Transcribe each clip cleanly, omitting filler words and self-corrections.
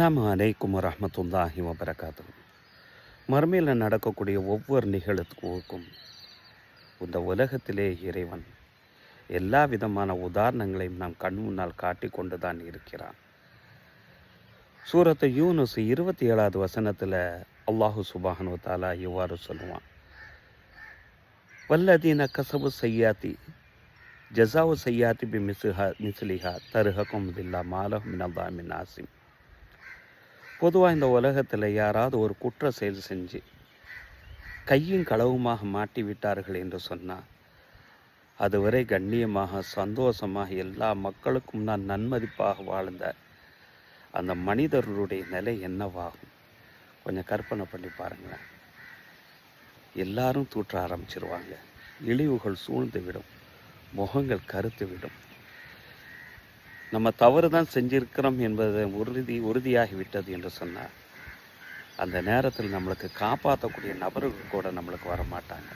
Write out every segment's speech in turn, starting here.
அஸ்ஸலாமு அலைக்கும் வரஹ்மத்துல்லாஹி வபரகாத்துஹு. மறுமையில் நடக்கக்கூடிய ஒவ்வொரு நிகழ்வுக்கும் இந்த உலகத்திலே இறைவன் எல்லா விதமான உதாரணங்களையும் நாம் கண் முன்னால் காட்டி கொண்டு தான் இருக்கிறான். சூரத்து யூனுஸ் 27வது வசனத்தில் அல்லாஹு சுப்ஹானஹு வ தஆலா இவ்வாறு சொல்லுவான், வல்லதீன கஸபு செய்யாத்தி ஜஸாவு செய்யாத்தி பி மிஸ்லிஹா தருஹக்கும் தில்லா மாலஹும் மினல்லாஹி மின் ஆசிம். பொதுவாக இந்த உலகத்தில் யாராவது ஒரு குற்ற செயல் செஞ்சு கையும் களவுமாக மாட்டி விட்டார்கள் என்று சொன்னால், அதுவரை கண்ணியமாக சந்தோஷமாக எல்லா மக்களுக்கும் நான் நன்மதிப்பாக வாழ்ந்த அந்த மனிதர்களுடைய நிலை என்னவாகும்? கொஞ்சம் கற்பனை பண்ணி பாருங்களேன். எல்லாரும் தூற்ற ஆரம்பிச்சிருவாங்க, இழிவுகள் சூழ்ந்து விடும், முகங்கள் கருத்து விடும். நம்ம தவறு தான் செஞ்சிருக்கிறோம் என்பது உறுதியாகிவிட்டது என்று சொன்னார், அந்த நேரத்தில் நம்மளுக்கு காப்பாற்றக்கூடிய நபர்கள் கூட நம்மளுக்கு வரமாட்டாங்க.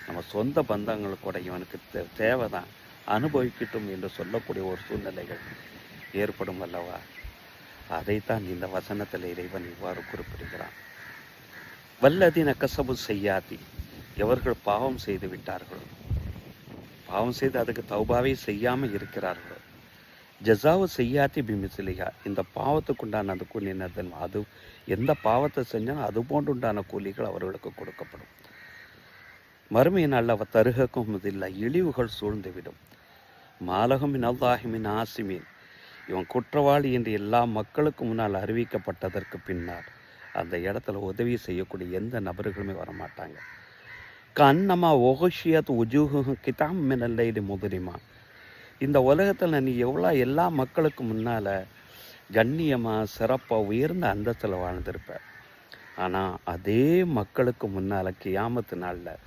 நம்ம சொந்த பந்தங்கள் கூட இவனுக்கு தேவை தான், அனுபவிக்கட்டும் என்று சொல்லக்கூடிய ஒரு சூழ்நிலைகள் ஏற்படும் அல்லவா? அதைத்தான் இந்த வசனத்தில் இறைவன் இவ்வாறு குறிப்பிடுகிறான். வல்லதீன கஸபு செய்யாதி, எவர்கள் பாவம் செய்து விட்டார்களோ, பாவம் செய்து அதுக்கு தௌபாவே செய்யாமல் இருக்கிறார்களோ, ஜஸாவு செய்யாத்தி பிமிசிலிகா, இந்த பாவத்துக்குண்டான அந்த கூலி என்னது, அது எந்த பாவத்தை செஞ்சாலும் அது போன்றுண்டான கூலிகள் அவர்களுக்கு கொடுக்கப்படும். மறுமை நாளில் தருகக்கும் இல்லை, இழிவுகள் சூழ்ந்துவிடும். மாலகமின் அல்லாஹிமின் ஆசிமீன், இவன் குற்றவாளி என்று எல்லா மக்களுக்கு முன்னால் அறிவிக்கப்பட்டதற்கு பின்னால் அந்த இடத்துல உதவி செய்யக்கூடிய எந்த நபர்களுமே வரமாட்டாங்க. கண்ணமா ஒஹஷியத் உஜூஹு கிதாம் மினல்லை இது முதுரிமா, இந்த உலகத்தில் நீ எவ்வளோ எல்லா மக்களுக்கு முன்னால் கண்ணியமாக சிறப்பாக உயர்ந்த அந்தத்தில் வாழ்ந்திருப்ப. ஆனால் அதே மக்களுக்கு முன்னால் கியாமத்து நாளில்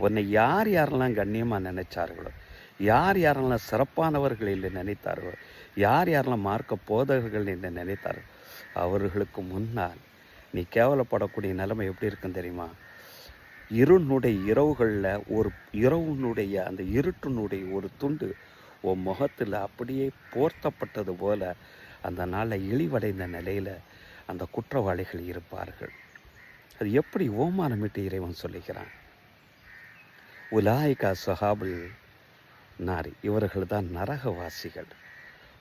உன்னை யார் யாரெல்லாம் கண்ணியமாக நினைச்சார்களோ, யார் யாரெல்லாம் சிறப்பானவர்கள் என்று நினைத்தார்களோ, யார் யாரெல்லாம் மார்க்க போதகர்கள் என்று நினைத்தார்கள், அவர்களுக்கு முன்னால் நீ கேவலப்படக்கூடிய நிலைமை எப்படி இருக்குன்னு தெரியுமா? இருளுடைய இரவுகளில் ஒரு இரவுனுடைய அந்த இருட்டினுடைய ஒரு துண்டு உன் முகத்தில் அப்படியே போர்த்தப்பட்டது போல அந்த நாளில் இழிவடைந்த நிலையில் அந்த குற்றவாளிகள் இருப்பார்கள். அது எப்படி ஓமானமிட்டு இறைவன் சொல்லுகிறான்? உலாய்கா சஹாபுல் நாரி, இவர்கள் தான் நரகவாசிகள்.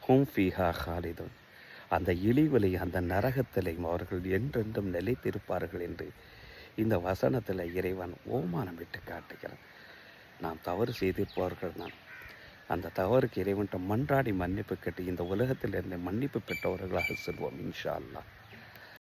ஹும் ஃபீஹா ஹாலிதுன், அந்த இழிவிலை அந்த நரகத்திலையும் அவர்கள் என்றென்றும் நிலைத்திருப்பார்கள் என்று இந்த வசனத்தில் இறைவன் ஓமானமிட்டு காட்டுகிறான். நாம் தவறு செய்திருப்பவர்கள் தான். அந்த தவறுக்கு இறைவன்ட்ட மன்றாடி மன்னிப்பு கேட்டு இந்த உலகத்தில் இருந்து மன்னிப்பு பெற்றவர்களாக செல்வோம் இன்ஷா அல்லாஹ்.